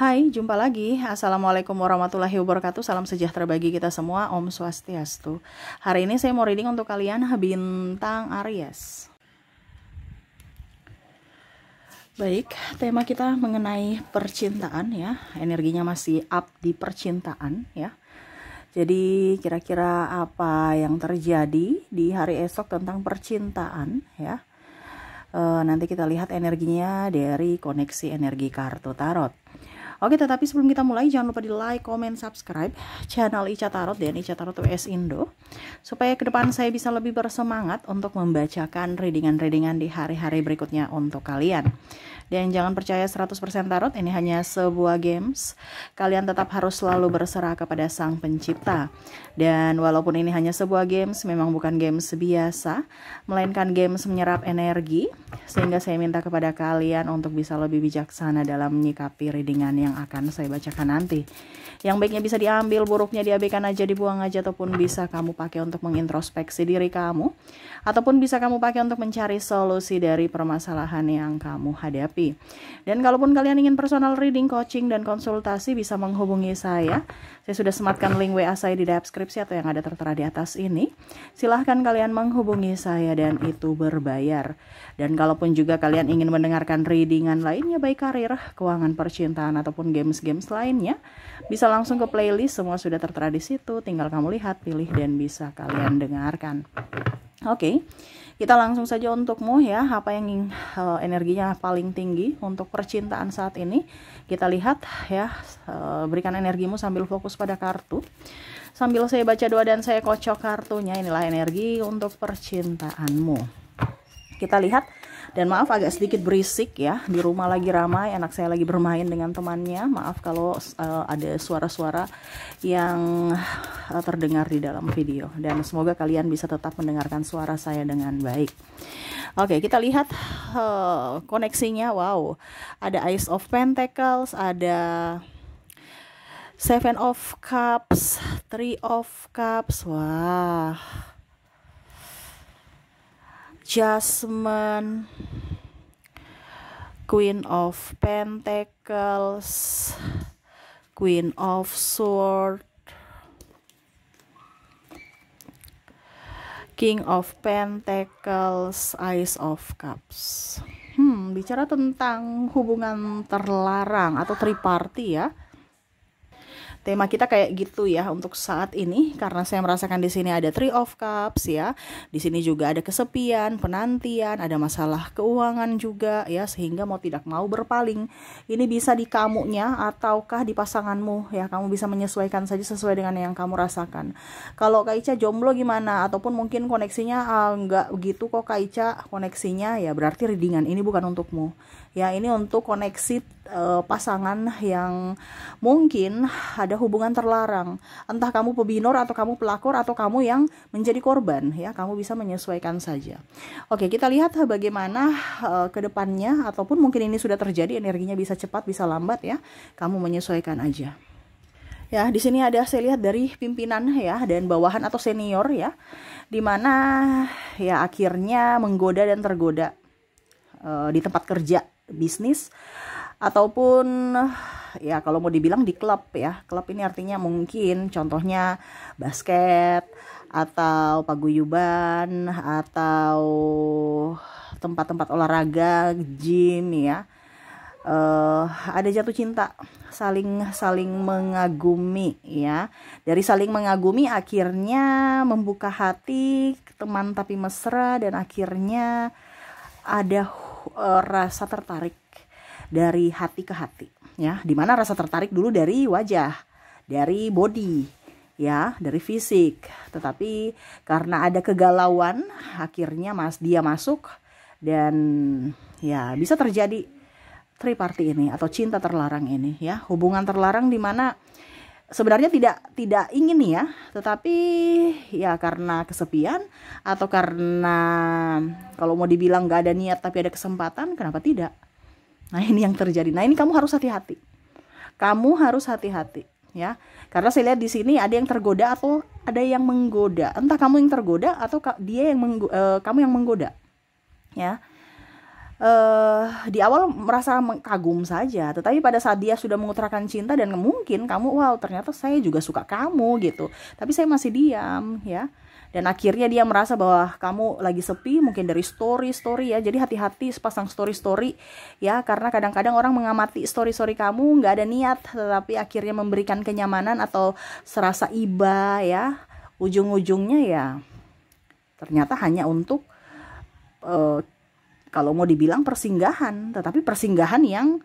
Hai, jumpa lagi. Assalamualaikum warahmatullahi wabarakatuh. Salam sejahtera bagi kita semua. Om Swastiastu. Hari ini saya mau reading untuk kalian bintang Aries. Baik, tema kita mengenai percintaan ya. Energinya masih up di percintaan ya. Jadi kira-kira apa yang terjadi di hari esok tentang percintaan ya. Nanti kita lihat energinya dari koneksi energi kartu tarot. Oke, tetapi sebelum kita mulai, jangan lupa di like, comment, subscribe channel Ica Tarot dan Ica Tarot WS Indo, supaya ke depan saya bisa lebih bersemangat untuk membacakan readingan-readingan di hari-hari berikutnya untuk kalian. Dan jangan percaya 100% tarot, ini hanya sebuah games. Kalian tetap harus selalu berserah kepada Sang Pencipta. Dan walaupun ini hanya sebuah games, memang bukan games biasa, melainkan games menyerap energi, sehingga saya minta kepada kalian untuk bisa lebih bijaksana dalam menyikapi readingan yang akan saya bacakan nanti. Yang baiknya bisa diambil, buruknya diabaikan aja, dibuang aja, ataupun bisa kamu pakai untuk mengintrospeksi diri kamu, ataupun bisa kamu pakai untuk mencari solusi dari permasalahan yang kamu hadapi. Dan kalaupun kalian ingin personal reading, coaching, dan konsultasi, bisa menghubungi saya. Saya sudah sematkan link WA saya di deskripsi atau yang ada tertera di atas ini. Silahkan kalian menghubungi saya dan itu berbayar. Dan kalaupun juga kalian ingin mendengarkan readingan lainnya, baik karir, keuangan, percintaan, ataupun games-games lainnya, bisa langsung ke playlist, semua sudah tertera di situ. Tinggal kamu lihat, pilih, dan bisa kalian dengarkan. Oke, kita langsung saja untukmu ya, apa yang energinya paling tinggi untuk percintaan saat ini. Kita lihat ya, berikan energimu sambil fokus pada kartu. Sambil saya baca doa dan saya kocok kartunya, inilah energi untuk percintaanmu. Kita lihat, dan maaf agak sedikit berisik ya, di rumah lagi ramai, anak saya lagi bermain dengan temannya. Maaf kalau ada suara-suara yang terdengar di dalam video, dan semoga kalian bisa tetap mendengarkan suara saya dengan baik. Oke, kita lihat koneksinya. Wow, ada Ace of Pentacles, ada Seven of Cups, Three of Cups. Wah, Jasmine, Queen of Pentacles, Queen of Swords, King of Pentacles, Ace of Cups. Bicara tentang hubungan terlarang atau triparty ya. Tema kita kayak gitu ya untuk saat ini, karena saya merasakan di sini ada Three of Cups ya. Di sini juga ada kesepian, penantian, ada masalah keuangan juga ya, sehingga mau tidak mau berpaling. Ini bisa di kamunya ataukah di pasanganmu ya. Kamu bisa menyesuaikan saja sesuai dengan yang kamu rasakan. Kalau Kak Ica jomblo gimana? Ataupun mungkin koneksinya enggak begitu kok Kak Ica koneksinya, ya berarti readingan ini bukan untukmu. Ya, ini untuk koneksi pasangan yang mungkin ada hubungan terlarang. Entah kamu pebinor atau kamu pelakor atau kamu yang menjadi korban ya, kamu bisa menyesuaikan saja. Oke, kita lihat bagaimana ke depannya, ataupun mungkin ini sudah terjadi, energinya bisa cepat bisa lambat ya. Kamu menyesuaikan aja. Ya, di sini ada saya lihat dari pimpinan ya dan bawahan atau senior ya, dimana ya akhirnya menggoda dan tergoda di tempat kerja, bisnis, ataupun ya kalau mau dibilang di klub ya. Klub ini artinya mungkin contohnya basket atau paguyuban atau tempat-tempat olahraga, gym ya. Ada jatuh cinta, saling mengagumi ya. Dari saling mengagumi akhirnya membuka hati, teman tapi mesra, dan akhirnya ada rasa tertarik dari hati ke hati ya, dimana rasa tertarik dulu dari wajah, dari body ya, dari fisik, tetapi karena ada kegalauan akhirnya dia masuk, dan ya bisa terjadi triparty ini atau cinta terlarang ini ya. Hubungan terlarang dimana sebenarnya tidak ingin ya, tetapi ya karena kesepian atau karena kalau mau dibilang nggak ada niat tapi ada kesempatan, kenapa tidak? Nah, ini yang terjadi. Nah, ini kamu harus hati-hati. Kamu harus hati-hati ya. Karena saya lihat di sini ada yang tergoda atau ada yang menggoda. Entah kamu yang tergoda atau kamu yang menggoda. Ya. di awal merasa kagum saja, tetapi pada saat dia sudah mengutarakan cinta dan mungkin kamu, wow ternyata saya juga suka kamu gitu, tapi saya masih diam ya. Dan akhirnya dia merasa bahwa kamu lagi sepi, mungkin dari story ya. Jadi hati-hati sepasang story ya, karena kadang-kadang orang mengamati story kamu nggak ada niat, tetapi akhirnya memberikan kenyamanan atau serasa iba ya. Ujung-ujungnya ya ternyata hanya untuk kalau mau dibilang persinggahan, tetapi persinggahan yang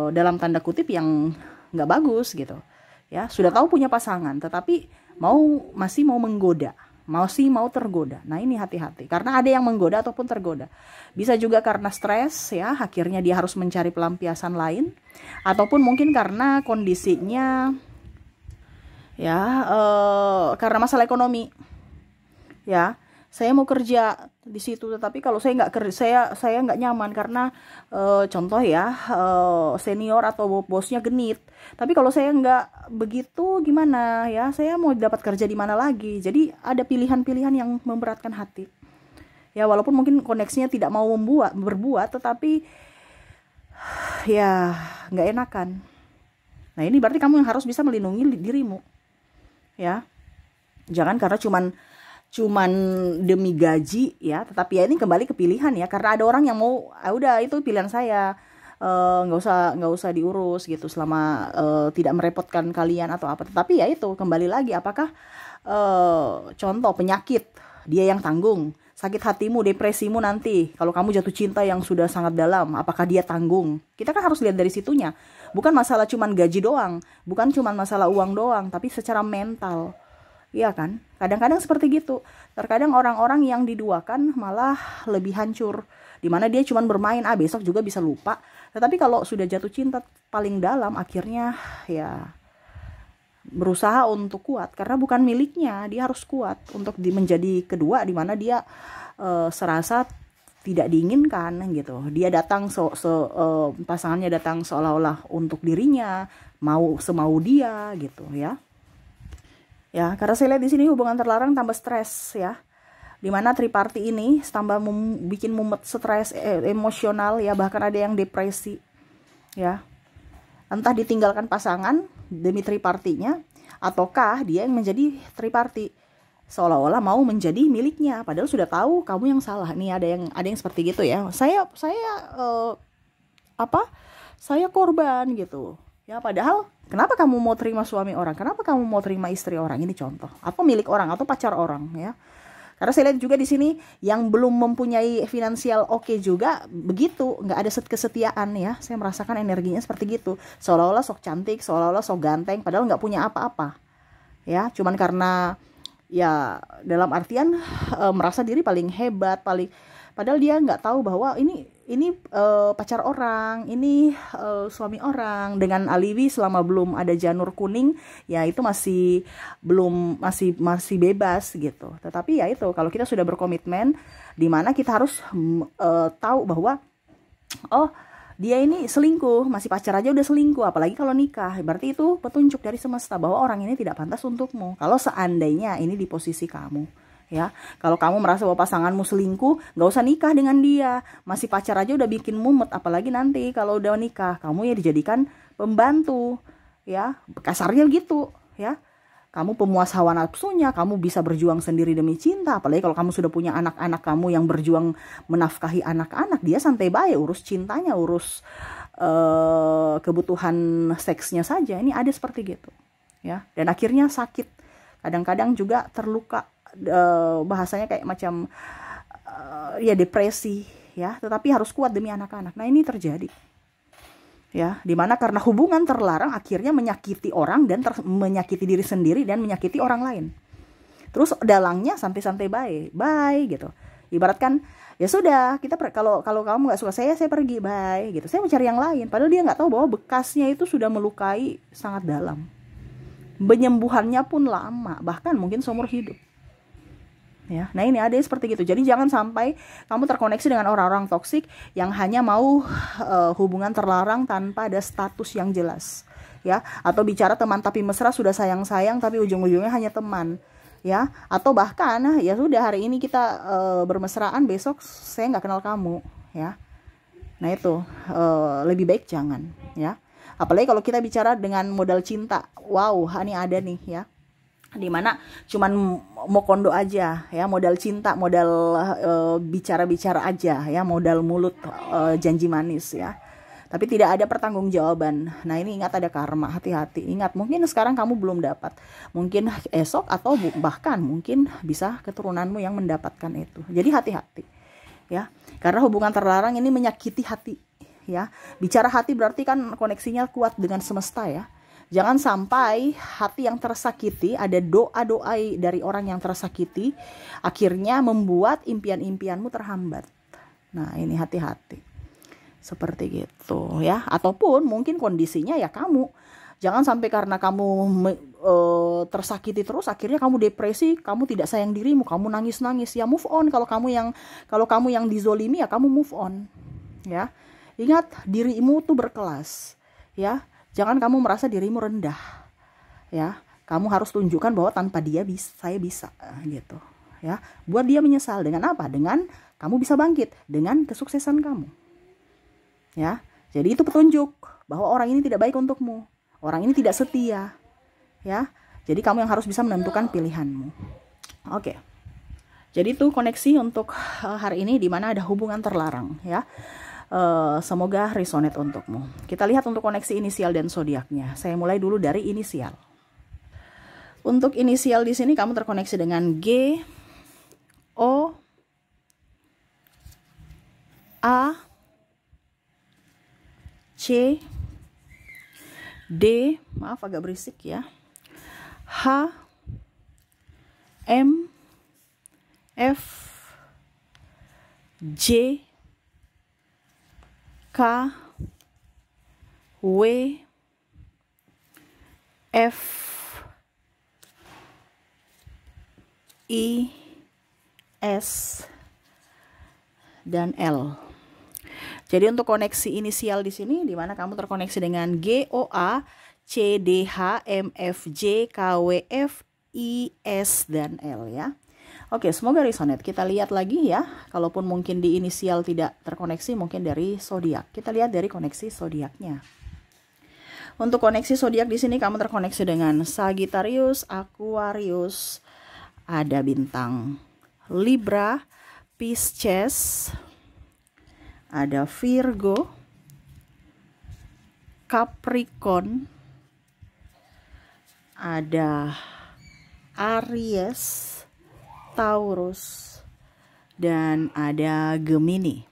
dalam tanda kutip yang nggak bagus gitu ya. Sudah tahu punya pasangan, tetapi masih mau menggoda, masih mau tergoda. Nah ini hati-hati, karena ada yang menggoda ataupun tergoda. Bisa juga karena stres ya, akhirnya dia harus mencari pelampiasan lain, ataupun mungkin karena kondisinya ya karena masalah ekonomi ya. Saya mau kerja di situ, tetapi kalau saya nggak kerja, saya nggak nyaman karena contoh ya, senior atau bosnya genit. Tapi kalau saya nggak begitu gimana ya, saya mau dapat kerja di mana lagi. Jadi ada pilihan-pilihan yang memberatkan hati ya, walaupun mungkin koneksinya tidak mau berbuat, tetapi ya nggak enakan. Nah ini berarti kamu yang harus bisa melindungi dirimu ya. Jangan karena cuman demi gaji ya, tetapi ya ini kembali ke pilihan ya, karena ada orang yang mau udah itu pilihan saya, nggak usah diurus gitu selama tidak merepotkan kalian atau apa. Tetapi ya itu kembali lagi, apakah contoh penyakit dia yang tanggung, sakit hatimu, depresimu nanti kalau kamu jatuh cinta yang sudah sangat dalam, apakah dia tanggung? Kita kan harus lihat dari situnya, bukan masalah cuman gaji doang, bukan cuman masalah uang doang, tapi secara mental. Iya kan? Kadang-kadang seperti gitu. Terkadang orang-orang yang diduakan malah lebih hancur. Dimana dia cuma bermain, besok juga bisa lupa. Tetapi kalau sudah jatuh cinta paling dalam, akhirnya ya berusaha untuk kuat. Karena bukan miliknya, dia harus kuat untuk menjadi kedua, dimana dia serasa tidak diinginkan gitu. Dia datang pasangannya datang seolah-olah untuk dirinya, semau dia gitu ya. Ya, karena saya lihat di sini hubungan terlarang tambah stres ya. Dimana triparty ini tambah bikin mumet, stres, emosional ya, bahkan ada yang depresi ya. Entah ditinggalkan pasangan demi tripartinya, ataukah dia yang menjadi triparty, seolah-olah mau menjadi miliknya, padahal sudah tahu kamu yang salah. Nih ada yang seperti gitu ya. Saya korban gitu. Ya padahal kenapa kamu mau terima suami orang? Kenapa kamu mau terima istri orang? Ini contoh. Atau milik orang atau pacar orang ya. Karena saya lihat juga di sini yang belum mempunyai finansial oke juga begitu, nggak ada kesetiaan ya. Saya merasakan energinya seperti gitu. Seolah-olah sok cantik, seolah-olah sok ganteng, padahal nggak punya apa-apa. Ya, cuman karena ya dalam artian merasa diri paling hebat, padahal dia nggak tahu bahwa ini pacar orang, ini suami orang, dengan alibi selama belum ada janur kuning ya itu masih bebas gitu. Tetapi ya itu kalau kita sudah berkomitmen, dimana kita harus tahu bahwa dia ini selingkuh, masih pacar aja udah selingkuh, apalagi kalau nikah. Berarti itu petunjuk dari semesta bahwa orang ini tidak pantas untukmu. Kalau seandainya ini di posisi kamu ya, kalau kamu merasa bahwa pasanganmu selingkuh, gak usah nikah dengan dia. Masih pacar aja udah bikin mumet, apalagi nanti kalau udah nikah, kamu ya dijadikan pembantu ya, kasarnya gitu ya. Kamu pemuas hawa nafsunya, kamu bisa berjuang sendiri demi cinta. Apalagi kalau kamu sudah punya anak-anak kamu yang berjuang menafkahi anak-anak, dia santai baik urus cintanya, urus kebutuhan seksnya saja. Ini ada seperti gitu ya, dan akhirnya sakit, kadang-kadang juga terluka, bahasanya kayak macam ya depresi ya, tetapi harus kuat demi anak-anak. Nah ini terjadi ya, dimana karena hubungan terlarang akhirnya menyakiti orang dan menyakiti diri sendiri dan menyakiti orang lain. Terus dalangnya santai-santai bye gitu. Ibaratkan ya sudah, kita kalau kamu nggak suka saya pergi, bye gitu. Saya mencari yang lain, padahal dia nggak tahu bahwa bekasnya itu sudah melukai sangat dalam. Penyembuhannya pun lama, bahkan mungkin seumur hidup. Ya, nah ini ada seperti gitu. Jadi jangan sampai kamu terkoneksi dengan orang-orang toksik yang hanya mau hubungan terlarang tanpa ada status yang jelas, ya. Atau bicara teman tapi mesra, sudah sayang-sayang tapi ujung-ujungnya hanya teman, ya. Atau bahkan ya sudah hari ini kita bermesraan, besok saya nggak kenal kamu, ya. Nah itu lebih baik jangan ya. Apalagi kalau kita bicara dengan modal cinta. Wow, ini ada nih ya. Dimana cuman mau kondo aja ya, modal cinta, modal bicara-bicara aja ya, modal mulut, janji manis ya. Tapi tidak ada pertanggungjawaban. Nah ini ingat ada karma, hati-hati. Ingat mungkin sekarang kamu belum dapat, mungkin esok atau bahkan mungkin bisa keturunanmu yang mendapatkan itu. Jadi hati-hati ya, karena hubungan terlarang ini menyakiti hati ya. Bicara hati berarti kan koneksinya kuat dengan semesta ya. Jangan sampai hati yang tersakiti, ada doa-doa dari orang yang tersakiti, akhirnya membuat impian-impianmu terhambat. Nah ini hati-hati. Seperti gitu ya. Ataupun mungkin kondisinya ya kamu. Jangan sampai karena kamu tersakiti terus, akhirnya kamu depresi, kamu tidak sayang dirimu, kamu nangis-nangis. Ya move on. Kalau kamu yang dizolimi ya kamu move on. Ya. Ingat dirimu tuh berkelas. Ya. Jangan kamu merasa dirimu rendah, ya. Kamu harus tunjukkan bahwa tanpa dia saya bisa, gitu, ya. Buat dia menyesal dengan apa? Dengan kamu bisa bangkit dengan kesuksesan kamu, ya. Jadi itu petunjuk bahwa orang ini tidak baik untukmu, orang ini tidak setia, ya. Jadi kamu yang harus bisa menentukan pilihanmu. Oke. Jadi itu koneksi untuk hari ini di mana ada hubungan terlarang, ya. Semoga resonate untukmu. Kita lihat untuk koneksi inisial dan zodiaknya. Saya mulai dulu dari inisial. Untuk inisial di sini kamu terkoneksi dengan G, O, A, C, D, maaf agak berisik ya, H, M, F, J, K, W, F, I, S, dan L. Jadi untuk koneksi inisial di sini di mana kamu terkoneksi dengan G, O, A, C, D, H, M, F, J, K, W, F, I, S, dan L ya. Oke, semoga resonate. Kita lihat lagi ya. Kalaupun mungkin di inisial tidak terkoneksi, mungkin dari zodiak. Kita lihat dari koneksi zodiaknya. Untuk koneksi zodiak di sini kamu terkoneksi dengan Sagittarius, Aquarius, ada bintang Libra, Pisces, ada Virgo, Capricorn, ada Aries, Taurus, dan ada Gemini.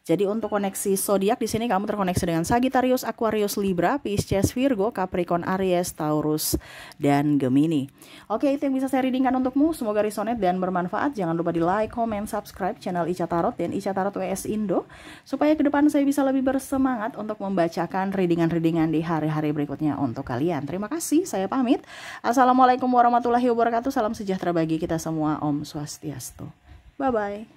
Jadi untuk koneksi zodiak di sini kamu terkoneksi dengan Sagittarius, Aquarius, Libra, Pisces, Virgo, Capricorn, Aries, Taurus, dan Gemini. Oke, itu yang bisa saya readingkan untukmu. Semoga resonate dan bermanfaat. Jangan lupa di like, comment, subscribe channel Ica Tarot dan Ica Tarot WS Indo supaya ke depan saya bisa lebih bersemangat untuk membacakan readingan-readingan di hari-hari berikutnya untuk kalian. Terima kasih. Saya pamit. Assalamualaikum warahmatullahi wabarakatuh. Salam sejahtera bagi kita semua. Om Swastiastu. Bye bye.